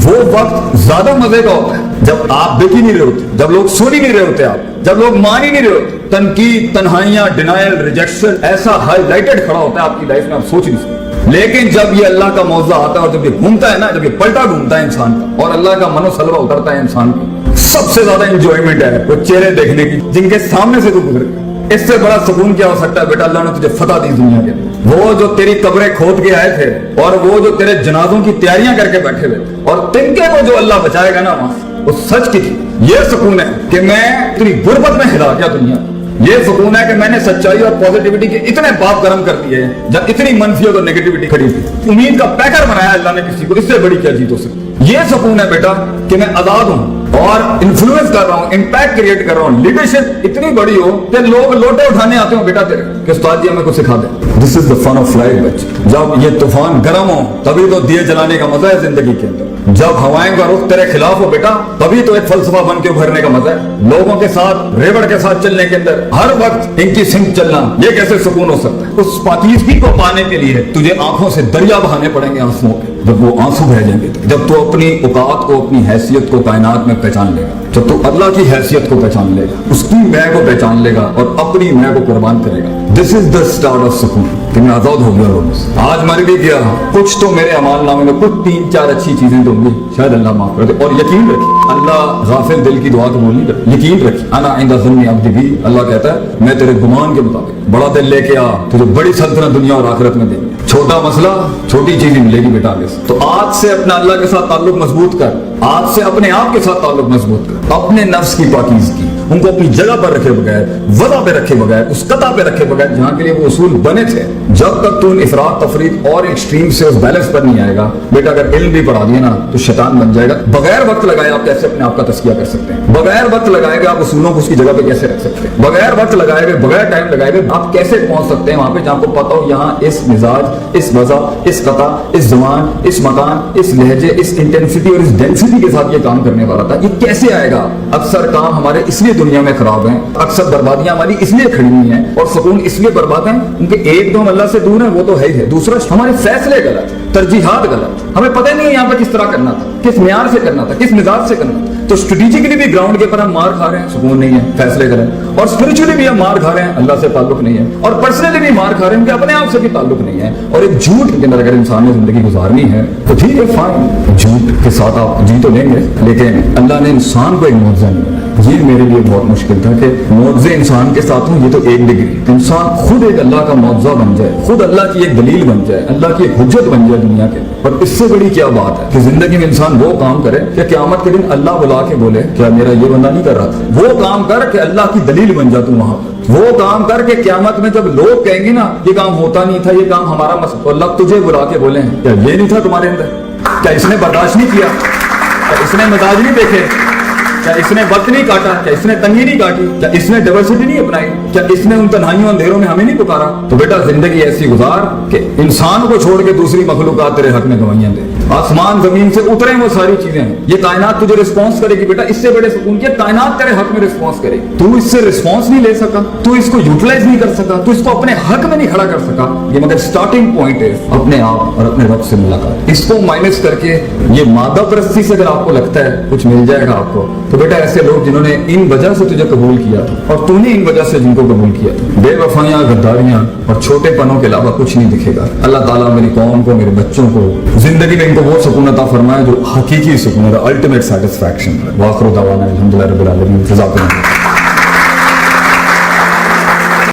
وہ وقت زیادہ مزے کا ہوتا ہے جب آپ دیکھ ہی نہیں رہے ہوتے, جب لوگ سن ہی نہیں رہے ہوتے, آپ جب لوگ مان ہی نہیں رہے ہوتے. تنقید, تنہائیاں, ڈینائل, ریجیکشن ایسا ہائی لائٹڈ کھڑا ہوتا ہے آپ کی لائف میں, آپ سوچ نہیں سکتے. لیکن جب یہ اللہ کا موضوع آتا ہے اور جب یہ گھومتا ہے نا, جب یہ پلٹا گھومتا ہے انسان کا اور اللہ کا منو سلوہ اترتا ہے انسان کا, سب سے زیادہ انجوائمنٹ ہے وہ چہرے دیکھنے کی جن کے سامنے سے تو گزر گیا. اس سے بڑا سکون کیا ہو سکتا ہے بیٹا؟ اللہ نے تجھے فتح دی دنیا کے. وہ جو تیری قبریں کھود کے آئے تھے اور وہ جو تیرے جنازوں کی تیاریاں کر کے بیٹھے ہوئے تھے, اور تنکے کو جو اللہ بچائے گا نا وہاں, وہ سچ کی تھی. یہ سکون ہے کہ میں اتنی غربت میں ہلا گیا دنیا. یہ سکون ہے کہ میں نے سچائی اور پوزیٹیوٹی کے اتنے باپ گرم کر دیے جب اتنی منفیت اور نیگیٹیوٹی کھڑی تھی. امید کا پیکر بنایا اللہ نے کسی کو, اس سے بڑی کیا جیت ہو سکتی. یہ سکون ہے بیٹا کہ میں آزاد ہوں اور انفلوئنس کر رہا ہوں, امپیکٹ کریٹ کر رہا ہوں. لیڈرشپ اتنی بڑی ہو کہ لوگ لوٹے اٹھانے آتے ہوں بیٹا تیرے کہ استاد جی ہمیں کچھ سکھا دیں. دس از دا فن آف لائف بچے. جب یہ طوفان گرم ہو تبھی تو دیے جلانے کا مزہ ہے زندگی کے اندر. جب ہوائیں کا رخ تیرے خلاف ہو بیٹا تبھی تو ایک فلسفہ بن کے ابھرنے کا مزہ ہے. لوگوں کے ساتھ ریوڑ کے ساتھ چلنے کے اندر ہر وقت ان کی سمت چلنا, یہ کیسے سکون ہو سکتا ہے؟ اس پاکیزگی کو پانے کے لیے تجھے آنکھوں سے دریا بہانے پڑیں گے آنسوؤں کے. جب وہ آنسو بہ جائیں گے, جب تو اپنی اوقات کو, اپنی حیثیت کو کائنات میں پہچان لے گا, جب تو اللہ کی حیثیت کو پہچان لے گا, اس کی میں کو پہچان لے گا اور اپنی میں کو قربان کرے گا. دس از دا اسٹارٹ آف سکون کہ میں آزاد ہو گیا روز. آج مر بھی گیا, کچھ تو میرے اعمال نامے میں کچھ 3-4 اچھی چیزیں تو ہوں گی, شاید اللہ معاف کر دے. اور یقین رکھیں اللہ غافل دل کی دعا قبول نہیں کرتا. یقین رکھیں انا عند ظن عبدی بھی, اللہ کہتا ہے میں تیرے گمان کے مطابق بڑا دل لے کے آ, تجھے بڑی سلطنت دنیا اور آخرت میں دیں گے. چھوٹا مسئلہ چھوٹی چیز ہی ملے گی بیٹا آگے سے. تو آج سے اپنا اللہ کے ساتھ تعلق مضبوط کر, آج سے اپنے آپ کے ساتھ تعلق مضبوط کر. اپنے نفس کی پاکیزگی ان کو اپنی جگہ پر رکھے بغیر, وضع پہ رکھے بغیر, اس قطع پہ رکھے بغیر جہاں کے لیے وہ اصول بنے تھے. جب تک تو ان افراط تفریط اور ایکسٹریم سے اس بیلنس پر نہیں آئے گا بیٹا, اگر علم بھی پڑھا دیا نا تو شیطان بن جائے گا. بغیر وقت لگائے آپ کیسے اپنے آپ کا تزکیہ کر سکتے ہیں؟ بغیر وقت لگائے گا آپ اصولوں کو اس کی جگہ پہ کیسے رکھ سکتے ہیں؟ بغیر وقت لگائے گا, بغیر ٹائم لگائے گا آپ کیسے پہنچ سکتے ہیں وہاں پہ جہاں کو پتا ہو یہاں اس مزاج, اس وضع, اس قطع, اس زمان, اس مکان, اس لہجے, اس انٹینسٹی اور اس ڈینسٹی کے ساتھ یہ کام کرنے والا تھا. یہ کیسے آئے گا؟ اکثر کام ہمارے اس لیے دنیا میں خراب ہیں, اکثر بربادیاں ہماری اس لیے کھڑی ہوئی ہیں اور سکون اس لیے برباد ہیں کیونکہ ایک تو ہم اللہ سے دور ہیں, وہ تو ہے ہی ہے. دوسرا ہمارے فیصلے غلط, ترجیحات غلط, ہمیں پتہ نہیں ہے یہاں پہ کس طرح کرنا تھا, کس معیار سے کرنا تھا, کس مزاج سے کرنا تھا. تو اسٹریٹجکلی بھی گراؤنڈ کے اوپر ہم مار کھا رہے ہیں, سکون نہیں ہے, فیصلے غلط. اور اسپرچولی بھی ہم مار کھا رہے ہیں, اللہ سے تعلق نہیں ہے. اور پرسنلی بھی مار کھا رہے ہیں کہ اپنے آپ سے بھی تعلق نہیں ہے. اور ایک جھوٹ کے اندر اگر انسان نے زندگی گزارنی ہے تو ٹھیک ہے, فائن, جھوٹ کے ساتھ آپ جی تو لیں گے, لیکن اللہ نے انسان کو ایک معجزہ نہیں بنایا. یہ میرے لیے بہت مشکل تھا کہ معجزے انسان کے ساتھ ہوں, یہ تو ایک ڈگری. انسان خود ایک اللہ کا معجزہ بن جائے, خود اللہ کی ایک دلیل بن جائے, اللہ کی ایک حجت بن جائے دنیا کے. اور اس سے بڑی کیا بات ہے کہ زندگی میں انسان وہ کام کرے کہ قیامت کے دن اللہ بلا کے بولے کیا میرا یہ بندہ نہیں کر رہا تھا. وہ کام کر کہ اللہ کی دلیل بن جا تو وہاں پر. وہ کام کر کے قیامت میں جب لوگ کہیں گے نا یہ کام ہوتا نہیں تھا, یہ کام ہمارا مسئلہ, اللہ تجھے بلا کے بولے کیا یہ نہیں تھا تمہارے اندر؟ کیا اس نے برداشت نہیں کیا؟ کیا اس نے مزاج نہیں دیکھے؟ کیا اس نے وقت نہیں کاٹا؟ کیا اس نے تنگی نہیں کاٹی؟ کیا اس نے ڈائیورسٹی نہیں اپنائی؟ کیا اس نے ان تنہائیوں اندھیروں میں ہمیں نہیں پکارا؟ تو بیٹا زندگی ایسی گزار کہ انسان کو چھوڑ کے دوسری مخلوقات تیرے حق میں گوائیاں دے. آسمان زمین سے اترے وہ ساری چیزیں ہیں, یہ کائنات تجھے رسپانس کرے گی بیٹا. اس سے بڑے سکون کی کائنات تیرے حق میں رسپانس کرے گی. تو اس سے رسپانس نہیں لے سکا, تو اس کو یوٹیلائز نہیں کر سکا, تو اس کو اپنے حق میں نہیں کھڑا کر سکا. یہ مگر سٹارٹنگ پوائنٹ ہے اپنے آپ اور اپنے رب سے ملاقات. اس کو مائنس کر کے یہ مادہ پرستی سے اگر آپ کو لگتا ہے کچھ مل جائے گا آپ کو, تو بیٹا ایسے لوگ جنہوں نے ان وجہ سے تجھے قبول کیا تھا اور تو نے ان وجہ سے جن کو قبول کیا تھا, بے وفائیاں, غداریاں اور چھوٹے پنوں کے علاوہ کچھ نہیں دکھے گا. اللہ تعالیٰ میری قوم کو, میرے بچوں کو زندگی میں ان کو وہ سکون عطا فرمائے جو حقیقی سکون ہے, الٹیمیٹ سیٹسفیکشن. واخر دعوانا الحمدللہ رب العالمین. جزاکم اللہ.